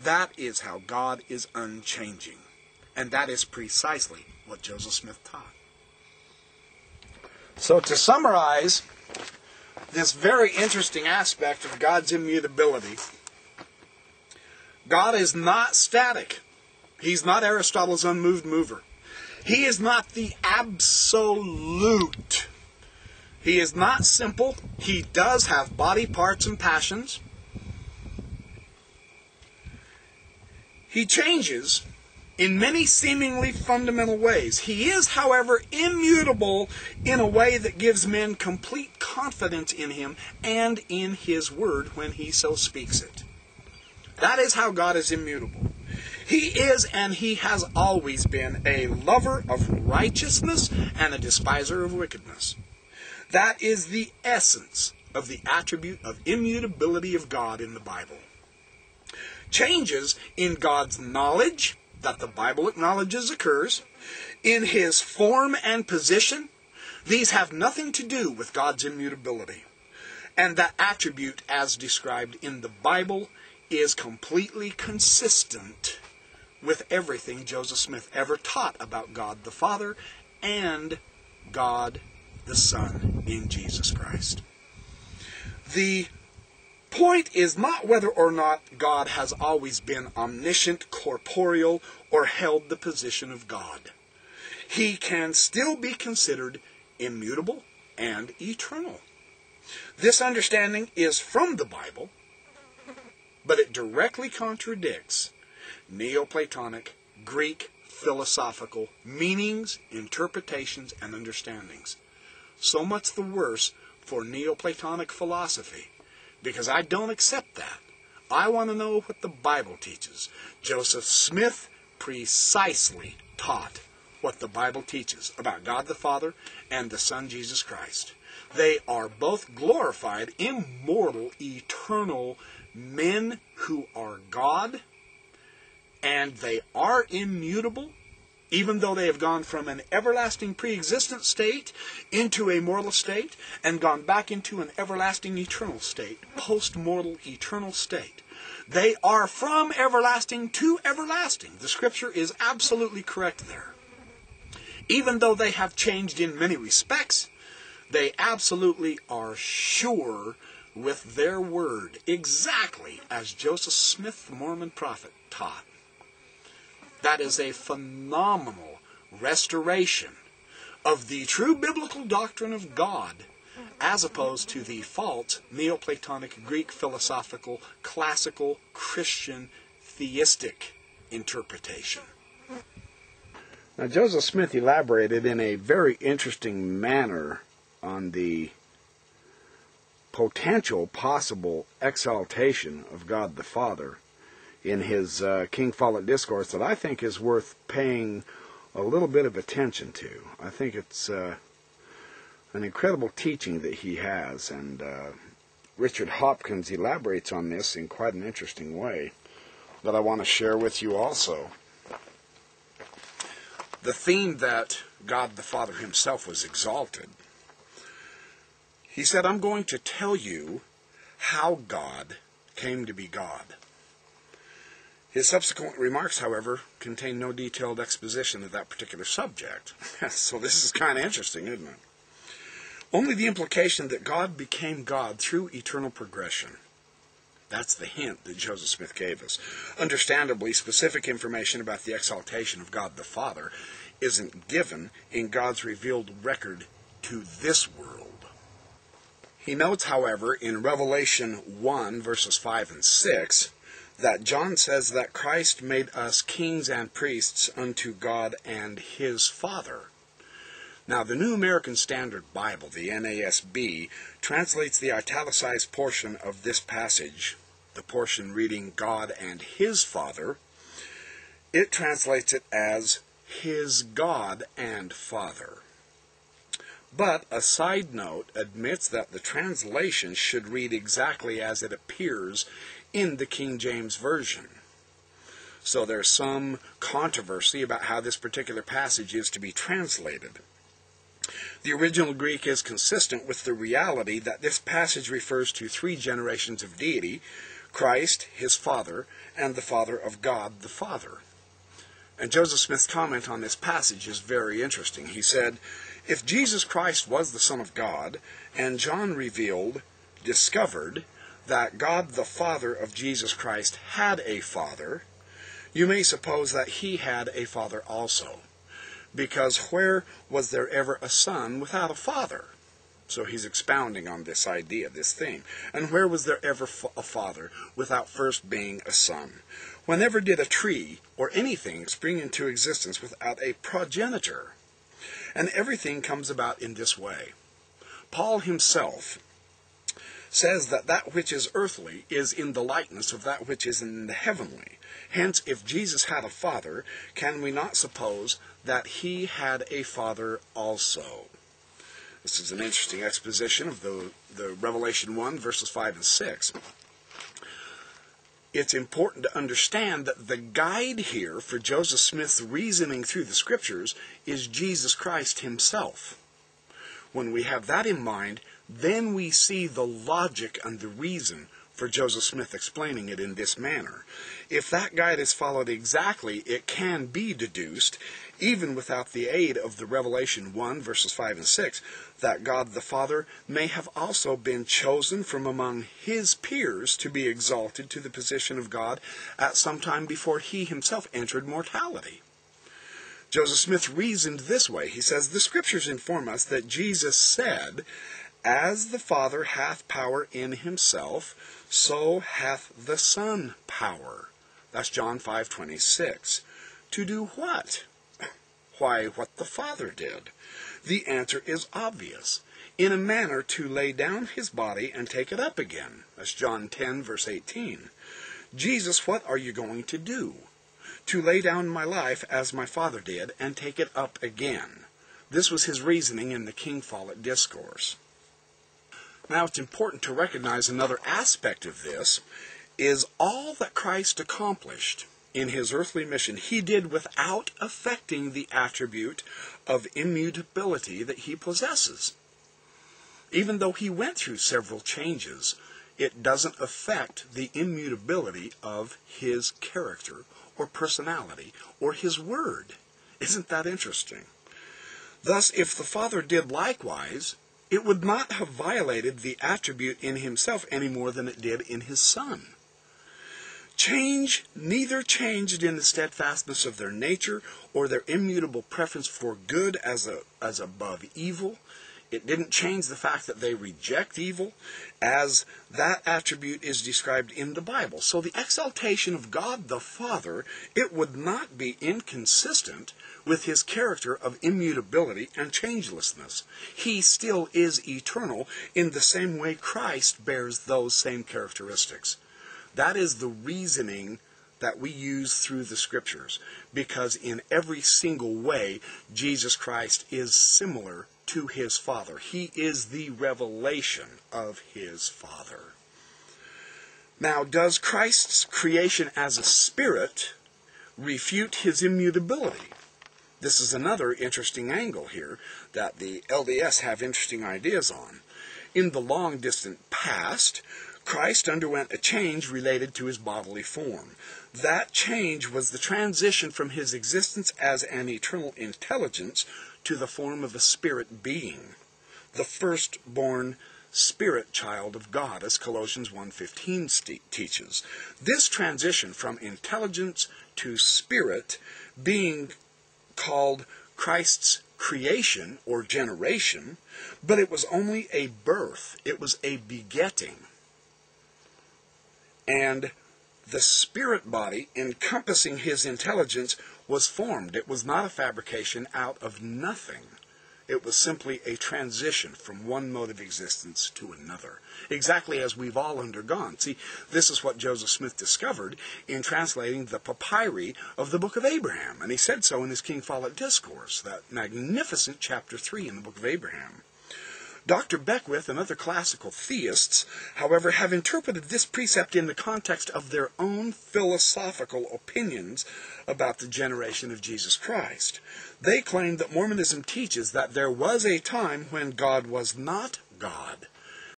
That is how God is unchanging. And that is precisely what Joseph Smith taught. So to summarize this very interesting aspect of God's immutability, God is not static. He's not Aristotle's unmoved mover. He is not the absolute. He is not simple. He does have body parts and passions. He changes in many seemingly fundamental ways. He is, however, immutable in a way that gives men complete confidence in him and in his word when he so speaks it. That is how God is immutable. He is, and he has always been, a lover of righteousness and a despiser of wickedness. That is the essence of the attribute of immutability of God in the Bible. Changes in God's knowledge, that the Bible acknowledges occurs, in his form and position, these have nothing to do with God's immutability. And that attribute, as described in the Bible, is completely consistent with everything Joseph Smith ever taught about God the Father and God the Son in Jesus Christ. The point is not whether or not God has always been omniscient, corporeal, or held the position of God. He can still be considered immutable and eternal. This understanding is from the Bible, but it directly contradicts Neoplatonic, Greek, philosophical meanings, interpretations, and understandings. So much the worse for Neoplatonic philosophy, because I don't accept that. I want to know what the Bible teaches. Joseph Smith precisely taught what the Bible teaches about God the Father and the Son Jesus Christ. They are both glorified, immortal, eternal men who are God, and they are immutable, even though they have gone from an everlasting pre-existent state into a mortal state, and gone back into an everlasting eternal state, post-mortal eternal state. They are from everlasting to everlasting. The Scripture is absolutely correct there. Even though they have changed in many respects, they absolutely are sure with their word, exactly as Joseph Smith, the Mormon prophet, taught. That is a phenomenal restoration of the true biblical doctrine of God, as opposed to the false Neoplatonic, Greek, philosophical, classical, Christian, theistic interpretation. Now, Joseph Smith elaborated in a very interesting manner on the potential possible exaltation of God the Father in his King Follett Discourse that I think is worth paying a little bit of attention to. I think it's an incredible teaching that he has, and Richard Hopkins elaborates on this in quite an interesting way that I want to share with you also. The theme that God the Father himself was exalted. He said, I'm going to tell you how God came to be God. His subsequent remarks, however, contain no detailed exposition of that particular subject. So this is kind of interesting, isn't it? Only the implication that God became God through eternal progression. That's the hint that Joseph Smith gave us. Understandably, specific information about the exaltation of God the Father isn't given in God's revealed record to this world. He notes, however, in Revelation 1, verses 5 and 6, that John says that Christ made us kings and priests unto God and his Father. Now, the New American Standard Bible, the NASB, translates the italicized portion of this passage, the portion reading God and his Father. It translates it as his God and Father. But a side note admits that the translation should read exactly as it appears in the King James Version. So there's some controversy about how this particular passage is to be translated. The original Greek is consistent with the reality that this passage refers to 3 generations of deity, Christ, his Father, and the Father of God the Father. And Joseph Smith's comment on this passage is very interesting. He said, if Jesus Christ was the Son of God, and John discovered that God the Father of Jesus Christ had a Father, you may suppose that he had a Father also. Because where was there ever a Son without a Father? So he's expounding on this idea, this thing. And where was there ever a Father without first being a Son? Whenever did a tree or anything spring into existence without a progenitor? And everything comes about in this way. Paul himself says that that which is earthly is in the likeness of that which is in the heavenly. Hence, if Jesus had a Father, can we not suppose that he had a Father also? This is an interesting exposition of the Revelation 1, verses 5 and 6. It's important to understand that the guide here for Joseph Smith's reasoning through the Scriptures is Jesus Christ himself. When we have that in mind, then we see the logic and the reason for Joseph Smith explaining it in this manner. If that guide is followed exactly, it can be deduced, even without the aid of the Revelation 1, verses 5 and 6, that God the Father may have also been chosen from among his peers to be exalted to the position of God at some time before he himself entered mortality. Joseph Smith reasoned this way. He says, the Scriptures inform us that Jesus said, as the Father hath power in himself, so hath the Son power. That's John 5:26. To do what? Why, what the Father did. The answer is obvious. In a manner to lay down his body and take it up again. That's John 10, verse 18. Jesus, what are you going to do? To lay down my life as my Father did and take it up again. This was his reasoning in the King Follett Discourse. Now it's important to recognize another aspect of this is all that Christ accomplished in his earthly mission, he did without affecting the attribute of immutability that he possesses. Even though he went through several changes, it doesn't affect the immutability of his character or personality or his word. Isn't that interesting? Thus, if the Father did likewise, it would not have violated the attribute in himself any more than it did in his Son. Change neither changed in the steadfastness of their nature or their immutable preference for good as above evil. It didn't change the fact that they reject evil, as that attribute is described in the Bible. So the exaltation of God the Father, it would not be inconsistent with his character of immutability and changelessness. He still is eternal in the same way Christ bears those same characteristics. That is the reasoning that we use through the Scriptures, because in every single way, Jesus Christ is similar to his Father. He is the revelation of his Father. Now, does Christ's creation as a spirit refute his immutability? This is another interesting angle here that the LDS have interesting ideas on. In the long-distant past, Christ underwent a change related to his bodily form. That change was the transition from his existence as an eternal intelligence to the form of a spirit being, the firstborn spirit child of God, as Colossians 1:15 teaches. This transition from intelligence to spirit being called Christ's creation or generation, but it was only a birth. It was a begetting. And the spirit body encompassing his intelligence was formed. It was not a fabrication out of nothing. It was simply a transition from one mode of existence to another, exactly as we've all undergone. See, this is what Joseph Smith discovered in translating the papyri of the Book of Abraham, and he said so in his King Follett Discourse, that magnificent chapter 3 in the Book of Abraham. Dr. Beckwith and other classical theists, however, have interpreted this precept in the context of their own philosophical opinions about the generation of Jesus Christ. They claim that Mormonism teaches that there was a time when God was not God,